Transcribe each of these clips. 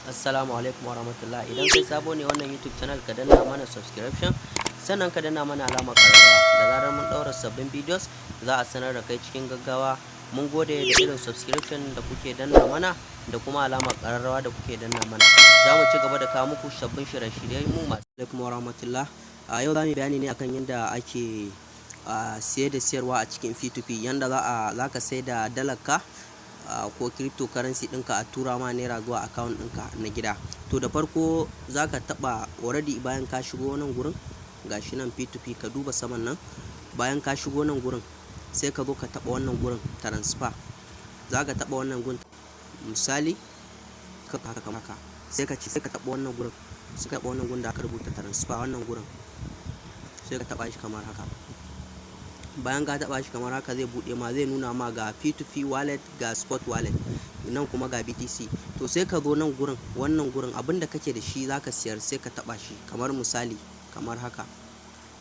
Assalamu alaikum warahmatullah. Idan kai sabo ne wannan YouTube channel ka danna mana subscription, sannan ka danna mana alamar ƙararrawa. Da zarar mun ɗaura sabbin videos za a sanar da kai cikin gaggawa. Mun gode da irin subscription da kuke danna mana da kuma alamar ƙararrawa da kuke danna mana. Za mu ci gaba da kawo muku sabbin shirye-shiryen mu. Assalamu alaikum warahmatullah. A yau za mu bayani ne akan yadda ake siye da siyarwa a cikin P2P, yanda za ka sai da dalarka ko cryptocurrency ɗinka a tura ma naira zuwa account ɗinka na gida. To da farko za ka taɓa already bayan ka shigo nan gurin, gashi nan P2P ka duba saman nan, bayan ka shigo nan gurin sai ka zo ka taɓa wannan gurin transfer. Za ka taɓa wannan gurin misali haka sai ka taɓa wannan gurin, sai ka taɓa wannan gurin da aka rubuta transfer, wannan gurin sai ka taɓa shi kamar haka. Bayan ka taba shi kamar haka zai bude ma, zai nuna ma ga P2P wallet, ga spot wallet, nan kuma ga BTC. To sai ka zo nan gurin, wannan gurin abinda kake da shi zaka siyar sai ka taba shi kamar misali kamar haka.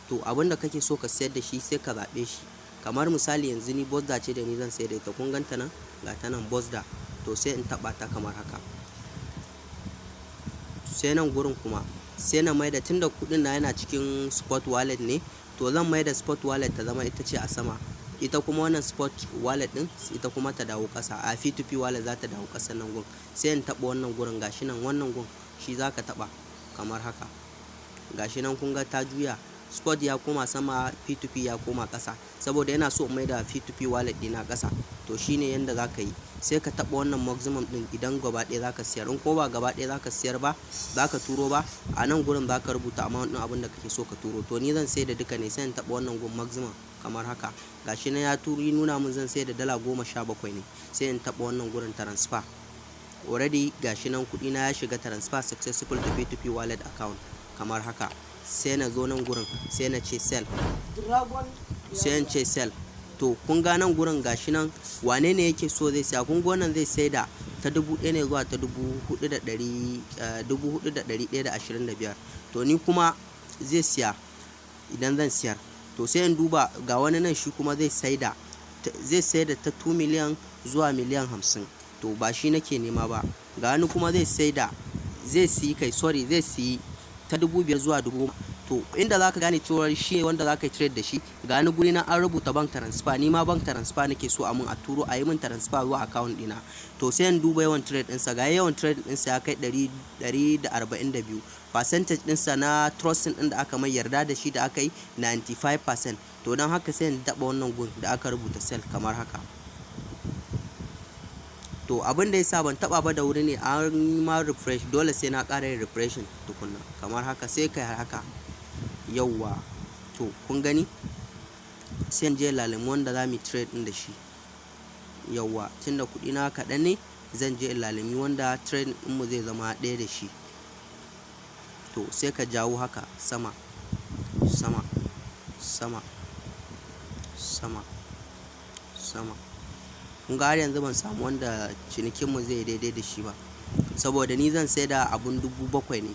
To abinda kake so ka siyar da shi sai ka zabe shi. Kamar misali yanzu ni Usdt ce da ni zan sayar da ita, kun ganta nan, ga ta nan Usdt. To sai in taba ta kamar haka. Sai nan gurin kuma sai na maida, tunda kudin na yana cikin spot wallet ne, to zan maida spot wallet ta zama ita ce a sama, ita kuma wannan spot wallet din ita kuma ta dawo kasa. A P2P wallet za ta dawo kasa nan gun. Sai in taba wannan gurin, gashi nan wannan gun shi zaka taba kamar haka. Gashi nan kun ga ta juya, spot ya koma sama, P2P ya koma kasa, saboda yana so mai da P2P wallet dina kasa. To shine yanda zaka yi, sai ka taba wannan maximum din idan gaba ɗaya zaka siyar. In ko ba gaba ɗaya zaka siyar ba, zaka turo ba, a nan gurin zaka rubuta amount din abin da kake so ka turo. To ni zan sai da duka ne, sai in taba wannan gun maximum kamar haka. Gashi nan ya turo, nuna mun zan sai da dala 17 ne, sai in taba wannan gurin transfer. Already gashi nan kudi na ya shiga transfer successful to P2P wallet account kamar haka. Sai na zo nan gurin sai na ce sell, sai in ce sell. To kun ga nan gurin gashi nan wane ne yake so zai siya, kun ga wannan zai sai da ta 1000 ne zuwa ta 4125. To ni kuma zai siya, idan zan siyar to sai in duba ga wani nan shi kuma zai sai da ta 2 miliyan zuwa miliyan 50. to ba shi nake nema ba. Ga wani kuma zai siyi ta 5000 zuwa 10000. to inda zaka gane cewa shi wanda zaka yi trade da shi, ga ni guri na an rubuta bank transfer, ni ma bank transfer nake so a mun, a turo a yi min transfer zuwa account dina. To sai in duba yawan trade ɗinsa, ga yawan trade ɗinsa ya kai 142, percentage ɗinsa na trusting ɗin da aka mai yarda da shi da aka yi 95%. to don haka sai in taɓa wannan gun da aka rubuta sell kamar haka. To abin da yasa ban taba ba da wuri ne, an ma refresh, dole sai na ƙara yin refreshing tukunna kamar haka. Sai kai haka, yauwa. To kun gani, sai in je lalimi wanda za mu trade din da shi. Yauwa, tunda kuɗi na kaɗan ne, zan je lalimi wanda trade din mu zai zama ɗaya da shi. To sai ka jawo haka sama sama sama sama sama. kun ga har yanzu ban samu wanda cinikin mu zai daidai da shi ba, saboda ni zan sai da abun 7,000 ne.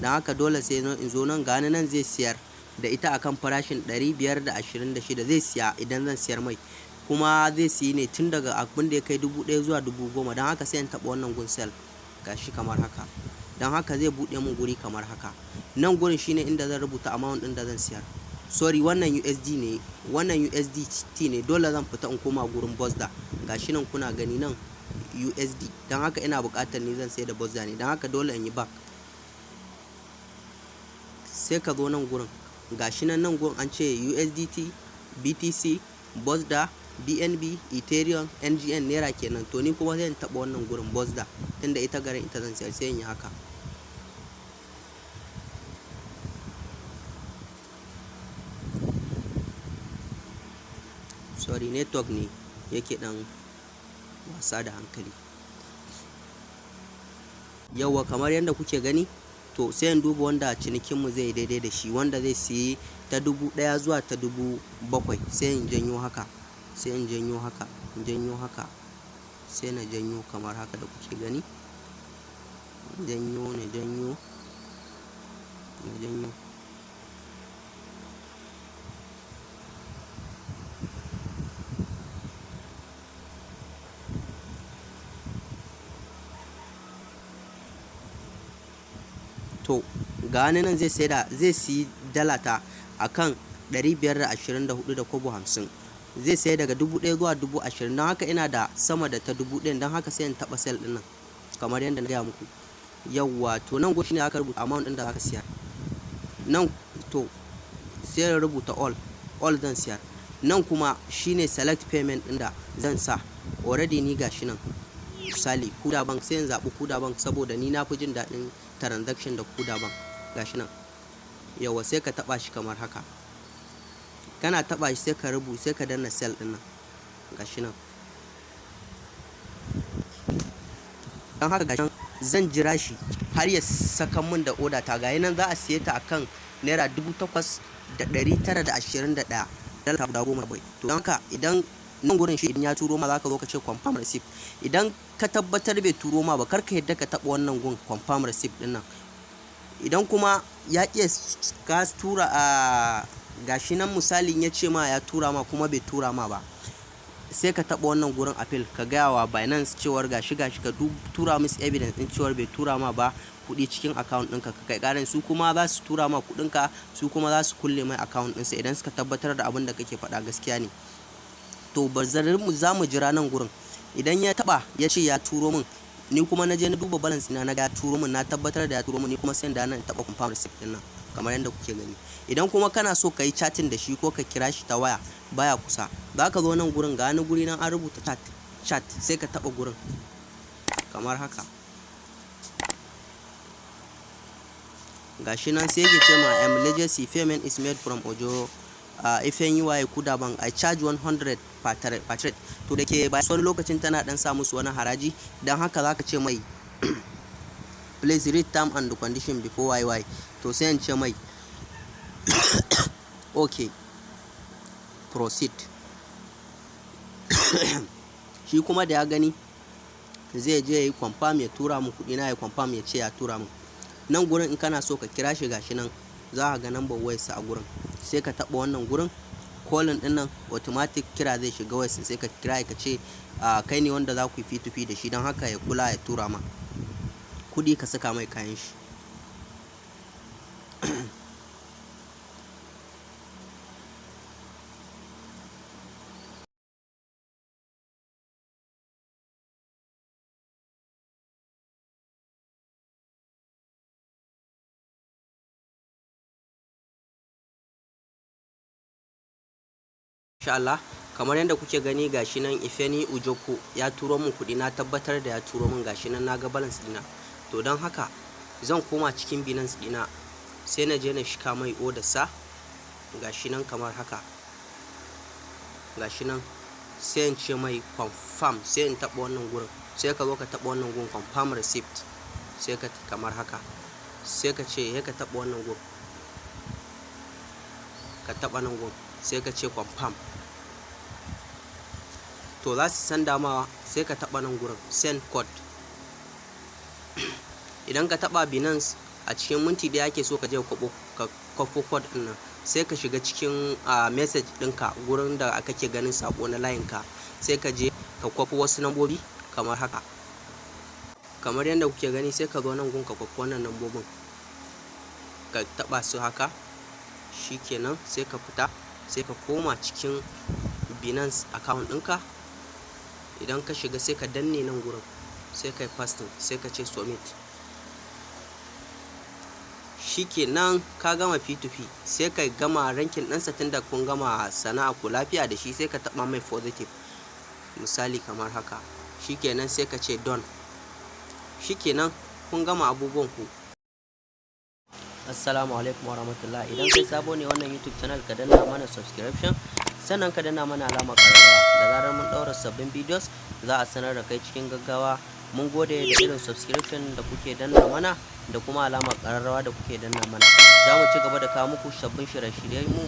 don haka dole sai in zo nan, gani nan zai siyar da ita akan farashin 526 zai siya idan zan siyar mai, kuma zai siyi ne tun daga abin da ya kai 1000 zuwa 10,000. don haka sai in taɓa wannan gun sell, gashi kamar haka. don haka zai buɗe mun guri kamar haka. nan gurin shine inda zan rubuta amount ɗin da zan siyar. Sorry, wannan USD ne, wannan USDT ne, dole zan fita in koma gurin Usdt. gashi nan kuna gani nan USD, don haka ina buƙatar ni zan sai da Usdt ne, don haka dole in yi back. sai ka zo nan gurin, gashi nan gurin an ce USDT, BTC, Usdt, BNB, Ethereum, NGN, Naira kenan. to ni kuma zan taɓa wannan gurin Usdt, tunda ita garin ita zan sayar, sai in yi haka. Sorry, network ne yake dan wasa da hankali. Yauwa, kamar yadda kuke gani, to sai in duba wanda cinikin mu zai daidai da shi, wanda zai siyi ta 1000 zuwa ta 7000. sai in janyo haka, sai in janyo haka, janyo haka, sai na janyo kamar haka da kuke gani, janyo na janyo na janyo. to ga nan zai siyi dala ta akan 524.50, zai sai daga 1000 zuwa 20,000. don haka ina da sama da ta 1000, don haka sai in taba sell din nan kamar yadda na gaya muku. Yawwa, to nan goshi ne aka rubuta amount din da zaka siya nan, to sai ya rubuta all zan siyar. Nan kuma shine select payment din da zan sa. Already ni gashi nan, misali Kuda Bank, sai in zabi Kuda Bank saboda ni na fi jin daɗin transaction da Kuda Bank. Gashi nan, yawa, sai ka taba shi kamar haka. Kana taba shi sai ka danna sell din nan, gashi nan. don haka gashi zan jira shi har ya saka min da order ta. Ga nan za a siye ta akan naira 8,921 dala ta guda 10 bai. To don haka idan nan gurin shi idan ya turo ma zaka zo ka ce confirm receipt. Idan ka tabbatar bai turo ma ba, karka yadda ka taba wannan gun confirm receipt din nan. Idan kuma ya iya ka tura gashi nan misalin ya ce ma ya tura ma kuma bai tura ma ba, sai ka taba wannan gurin appeal, ka gaya wa Binance cewar gashi ka tura musu evidence din cewar bai tura ma ba kuɗi cikin account ɗinka, ka kai ƙarin su kuma za su tura ma kuɗinka, su kuma za su kulle mai account ɗinsa idan suka tabbatar da abin da kake faɗa gaskiya ne. To za mu jira nan gurin. Idan ya taba ya ce ya turo min, ni kuma na je na duba balance ina na ga turo min, na tabbatar da ya turo min, ni kuma sai da nan taba confirm receipt din nan kamar yadda kuke gani. Idan kuma kana so ka yi chatting da shi ko ka kira shi ta waya baya kusa, za ka zo nan gurin, ga wani guri nan an rubuta chat, sai ka taba gurin kamar haka. Gashi nan sai yake ce ma legacy payment is made from Ojo FNUI Kuda Bank, I charge 100 per trade. To da ke bayan wani lokacin tana dan sa musu wani haraji, dan haka za ka ce mai please read term and condition before YY. To sai in ce mai okay, proceed. Shi kuma da ya gani zai je ya yi confirm, ya tura mu kuɗi na, ya confirm ya ce ya tura mu. Nan gurin in kana so ka kira shi gashi nan, za ka ga number wayarsa a gurin, sai ka taɓa wannan gurin calling din nan, automatic kira zai shiga wayarsa, sai ka kira ka ce kai ne wanda za ku yi P2P da shi, don haka ya kula ya tura ma kuɗi, ka saka mai kayan shi. Insha Allah, kamar yadda kuke gani gashi nan Ifeni Ujoko ya turo min kuɗi, na tabbatar da ya turo min, gashi nan na ga balance dina. To don haka zan koma cikin Binance dina, sai na je na shika mai order sa, gashi nan kamar haka. Gashi nan sai in ce mai confirm, sai in taɓa wannan gurin, sai ka zo ka taɓa wannan gurin confirm receipt, sai ka kamar haka, sai ka ce ka taɓa wannan gurin, ka taɓa nan gurin, sai ka ce confirm. To za su san damawa, sai ka taba nan gurin send code. Idan ka taba Binance a cikin minti da yake so ka je ka kwafo code din nan, sai ka shiga cikin message ɗinka gurin da kake ganin sako na layin ka, sai ka je ka kwafo wasu nambobi kamar haka. Kamar yadda kuke gani, sai ka zo nan gun ka kwafo wannan nambobin, ka taba su haka, shikenan sai ka fita, sai ka koma cikin Binance account ɗinka. Idan ka shiga sai ka danne nan gurin, sai ka yi pasting, sai ka ce submit. Shikenan ka gama P2P, sai ka gama rankin ɗansa, tunda kun gama sana'a ku lafiya da shi, sai ka taɓa mai positive misali kamar haka. Shikenan sai ka ce done. Shikenan kun gama abubuwan ku. Assalamu alaikum warahmatullahi. Idan kai sabo ne wannan YouTube channel, ka danna mana subscription, sannan ka danna mana alamar ƙararrawa. Da zarar mun ɗaura sabbin videos za a sanar da kai cikin gaggawa. Mun gode da irin subscription da kuke danna mana da kuma alamar ƙararrawa da kuke danna mana. Za mu ci gaba da kawo muku sabbin shirye-shiryen mu.